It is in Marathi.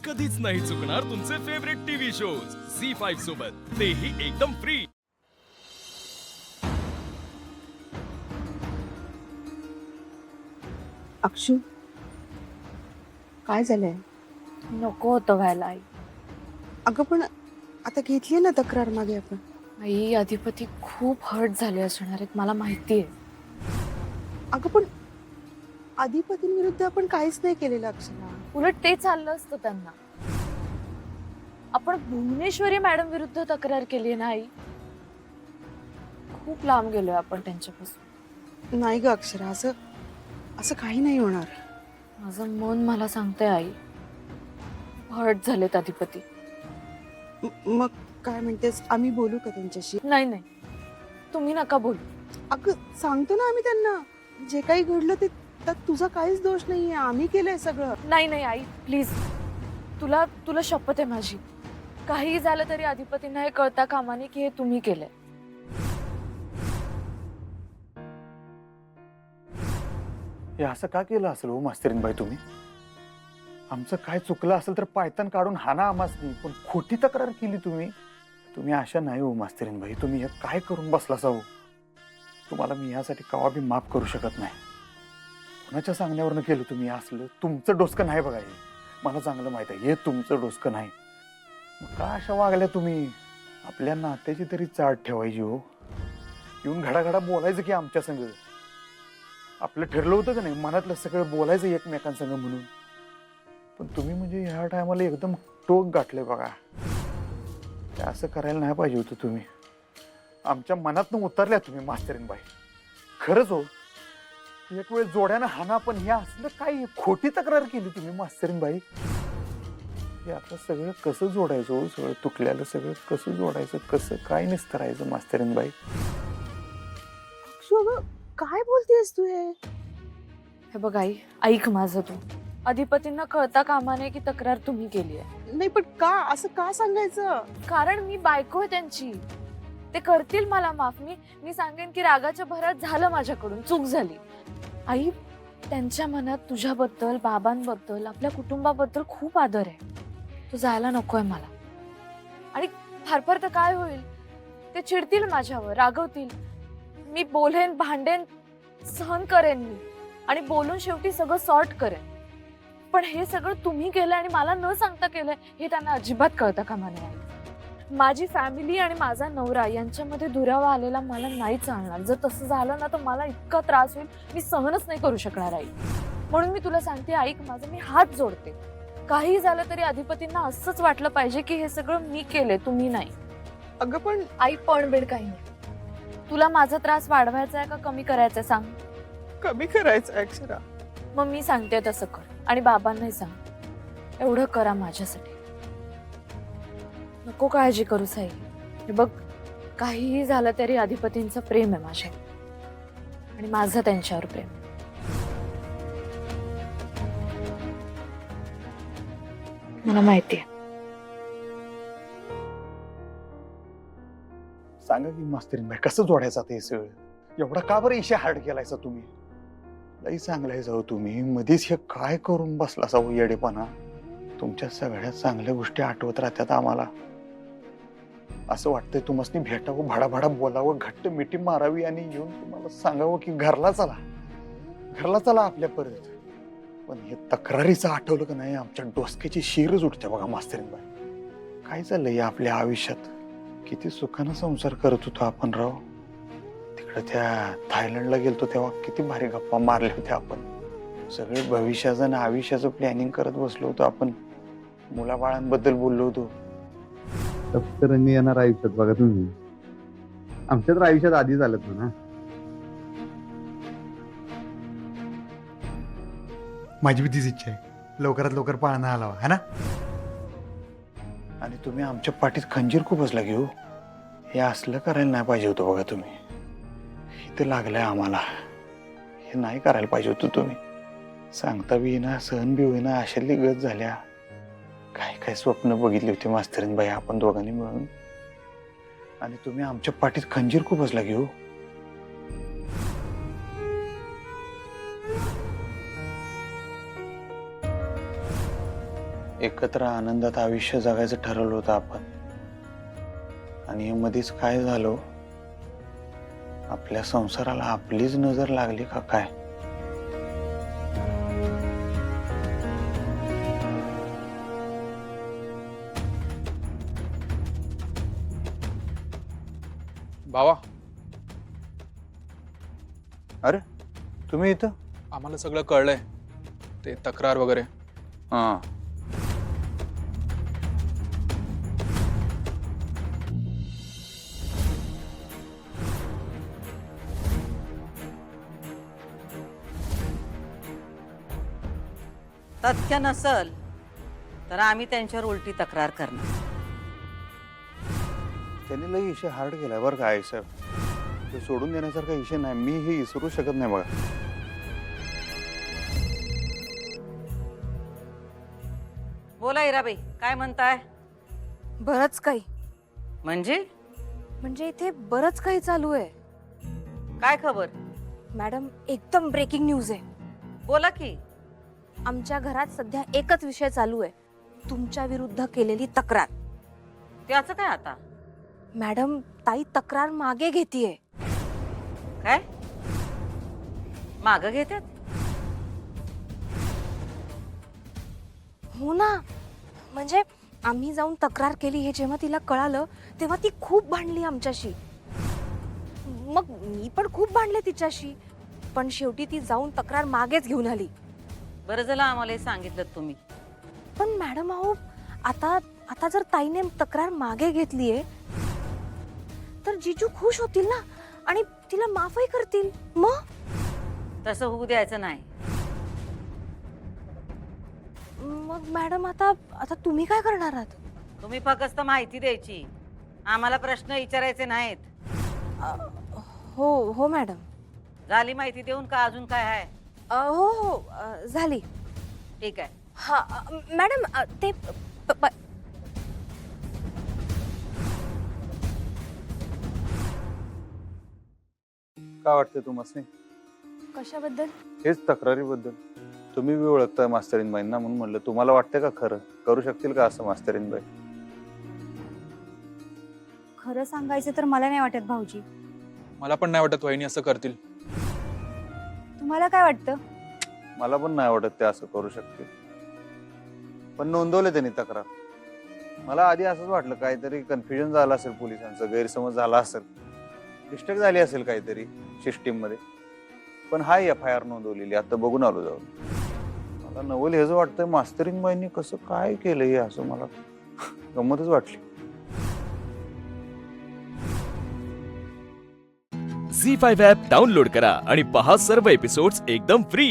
कधीच नाही चुकणार तुमचे फेवरेट टीव्ही शोज झी5 सोबत, तेही एकदम फ्री। अक्षू, काय झालंय? नको होतं व्हायला आई. अगं पण आता घेतली ना तक्रार मागे आपण. आई अधिपती खूप हर्ट झाले असणार आहेत, मला माहितीये. अगं पण अधिपतींविरुद्ध आपण काहीच नाही केलेलं अक्षरा. उलट ते चाललं असतं त्यांना. आपण भुवनेश्वरी मॅडम विरुद्ध तक्रार केली ना आई. खूप लांब गेलोय आपण त्यांच्यापासून. नाही ग अक्षरा, असं असं काही नाही होणार. माझं मन मला सांगते आई, हर्ट झालेत अधिपती. मग काय म्हणतेस, आम्ही बोलू का त्यांच्याशी? नाही नाही, तुम्ही नका बोलू. अगं सांगतो ना आम्ही त्यांना, जे काही घडलं ते त्यात तुझा काहीच दोष नाहीये, आम्ही केलंय सगळं. नाही नाही आई प्लीज, तुला तुला शपथ आहे माझी. काही झालं तरी अधिपतींना हे कळता कामा नये की हे तुम्ही केलंय. हे असं का केलं असेल हो मास्तरीनबाई तुम्ही? आमचं काय चुकलं असेल तर पायतान काढून हाना आम्हाच नाही, पण खोटी तक्रार केली तुम्ही. तुम्ही अशा नाही हो मास्तरीनबाई, तुम्ही हे काय करून बसला हो? तुम्हाला मी यासाठी कवा बी माफ करू शकत नाही. कोणाच्या सांगण्यावरनं केलं तुम्ही असलं? तुमचं डोसकं नाही बघा, हे मला चांगलं माहित आहे, हे तुमचं डोसकं नाही. मग का अशा वागल्या तुम्ही? आपल्या नात्याची तरी चाट ठेवायची हो. येऊन घडाघडा बोलायचं की आमच्या संग. आपलं ठरलं होतं का नाही मनातलं सगळं बोलायचं एकमेकांसंग म्हणून. पण तुम्ही म्हणजे ह्या टायमाला एकदम टोक गाठले बघा. ते असं करायला नाही पाहिजे होतं तुम्ही. आमच्या मनातनं उतरल्या तुम्ही मास्तरीनबाई, खरंच हो. एक वेळ जोड्यानं हाना, पण हे असलं काही खोटी तक्रार केली तुम्ही मास्तरीनबाई. हे आता सगळं कसं जोडायचं हो? सगळं तुटल्यालं सगळं कसं जोडायचं, कसं काय निस्तरायचं मास्तरीनबाई? अक्षू अगं काय बोलतेस तू हे? हे बघ आई, ऐक माझं तू. अधिपतींना कळता कामा नये की तक्रार तुम्ही केली आहे. नाही पण का असं का सांगायचं? कारण मी बायको आहे त्यांची. ते करतील मला माफ. मी सांगेन की रागाच्या भरात झालं माझ्याकडून, चूक झाली. आई, त्यांच्या मनात तुझ्याबद्दल, बाबांबद्दल, आपल्या कुटुंबाबद्दल खूप आदर आहे. तू जायला नकोय मला. आणि फार तर काय होईल, ते चिडतील माझ्यावर, रागवतील. मी बोलेन, भांडेन, सहन करेन मी, आणि बोलून शेवटी सगळं सॉर्ट करेन. पण हे सगळं तुम्ही केलंय आणि मला न सांगता केलंय हे त्यांना अजिबात कळतं कामा नये. माझी फॅमिली आणि माझा नवरा यांच्यामध्ये दुरावा आलेला मला नाही चालणार. जर तसं झालं ना तर मला इतका त्रास होईल, मी सहनच नाही करू शकणार आई. म्हणून मी तुला सांगते, ऐक माझं, मी हात जोडते. काही झालं तरी अधिपतींना असंच वाटलं पाहिजे की हे सगळं मी केलंय, तुम्ही नाही. अगं पण आई पण बेड काही नाही. तुला माझा त्रास वाढवायचा आहे का कमी करायचा आहे सांग. कमी करायचं अक्षरा. मग मी सांगते तसं कर, आणि बाबांनाही सांग. एवढं करा माझ्यासाठी. नको काळजी करू साई. हे बघ, काहीही झालं तरी अधिपतींचं प्रेम आहे माझ्यावर, आणि माझं त्यांच्यावर प्रेम. मला माहितीये. सांगा की मास्तरीनबाई, कसं जोडायचं आता हे सगळं? एवढा का बरं इशा हार्ड केलायचा तुम्ही? लई चांगलाय जाऊ तुम्ही, मध्येच हे काय करून बसला जाऊ येडेपणा? तुमच्या सगळ्या चांगल्या गोष्टी आठवत राहतात आम्हाला. असं वाटतंय तुम्हाला भेटावं, भडाभडा बोलावं, घट्ट मिठी मारावी आणि येऊन तुम्हाला सांगावं की घरला चला, घरला चला आपल्या परत. पण हे तक्रारीचं आठवलं का नाही, आमच्या डोसक्याची शिरच उठते बघा मास्तरीनबाई. काय चाललंय आपल्या आयुष्यात? किती सुखानं संसार करत होतो आपण राव. तिकडे त्या थायलंडला गेलतो तेव्हा किती भारी गप्पा मारल्या होत्या आपण. सगळे भविष्याचं आणि आयुष्याचं प्लॅनिंग करत बसलो होतो आपण. मुलाबाळांबद्दल बोललो होतो. सप्तरंगी येणार आयुष्यात बघा तुम्ही. आमच्या तर आयुष्यात आधी झालं ना. माझी बी तीच इच्छा आहे, लवकरात लवकर पाळणा आलावा है ना. आणि तुम्ही आमच्या पाठीत खंजीर खूपच लागेल. हे असलं करायला नाही पाहिजे होतं बघा तुम्ही. इथं लागलंय आम्हाला, हे नाही करायला पाहिजे होतं तुम्ही. सांगता बी ना, सहन बी होईना, अशातली गत झाल्या. काय काय स्वप्न बघितली होती मास्तरीनबाई आपण दोघांनी मिळून, आणि तुम्ही आमच्या पाठीत खंजीर खूपच लागेल. एकत्र आनंदात आयुष्य जगायचं ठरवलं होतं आपण, आणि हे मध्येच काय झालं? आपल्या संसाराला आपलीच नजर लागली का काय? भावा, अरे तुम्ही इथं? आम्हाला सगळं कळलंय, ते तक्रार वगैरे. हा, तथ्य नसल तर आम्ही त्यांच्यावर उलटी तक्रार करणार. त्यांनी लई विषय हार्ड केलाय बरं का आई साहेब. ते सोडून देण्यासारखा विषय नाही, मी हे विसरू शकत नाही बघा. बोला इराबाई, काय म्हणताय? बरंच काही, म्हणजे म्हणजे इथे बरंच काही चालू आहे काय खबर? मॅडम. एकदम ब्रेकिंग न्यूज आहे. बोला की. आमच्या घरात सध्या एकच विषय चालू आहे, तुमच्या विरुद्ध केलेली तक्रार. त्याचं काय आता? मॅडम, ताई तक्रार मागे घेतीये. काय माग घेतात? हो ना, म्हणजे आम्ही जाऊन तक्रार केली हे जेव्हा तिला कळालं तेव्हा ती खूप भांडली आमच्याशी. मग मी पण खूप भांडले तिच्याशी, पण शेवटी ती जाऊन तक्रार मागेच घेऊन आली. बरं झालं आम्हाला हे सांगितलं तुम्ही. पण मॅडम अहो, आता आता जर ताईने तक्रार मागे घेतलीये तर जीजू खुश होतील ना, आणि तिला माफही करतील. मग तसं होऊ द्यायचं नाही. मग मॅडम आता आता तुम्ही काय करणार आहात? तुम्ही फक्त माहिती द्यायची, आम्हाला प्रश्न विचारायचे नाहीत. हो हो मॅडम. झाली माहिती देऊन का अजून काय आहे? हो हो झाली. ठीक आहे. हा मॅडम ते काय वाटतंय तुम्हाला? कशाबद्दल? हेच तक्रारीबद्दल. तुम्ही बी ओळखताय मास्तरीनबाईंना, म्हणून म्हणलं तुम्हाला वाटतंय का खरं करू शकतील का असं मास्तरीनबाई? खरं सांगायचं तर मला नाही वाटत भाऊजी. मला पण नाही वाटत वहिनी असं करतील. तुम्हाला काय वाटतं? मला पण नाही वाटत ते असं करू शकतील, पण नोंदवले त्यांनी तक्रार. मला आधी असंच वाटलं काहीतरी कन्फ्युजन झालं असेल, पोलिसांचं गैरसमज झाला असेल, मिस्टेक झाली असेल काहीतरी सिस्टीम मध्ये. पण हा FIR नोंदवलेली, आता बघून आलो जाऊन. मला नवल हेच वाटतंय मास्तरीनबाईंनी कसं काय केलं हे, असं मला गंमतच वाटली. झी 5 ॲप डाउनलोड करा आणि पहा सर्व एपिसोड्स एकदम फ्री.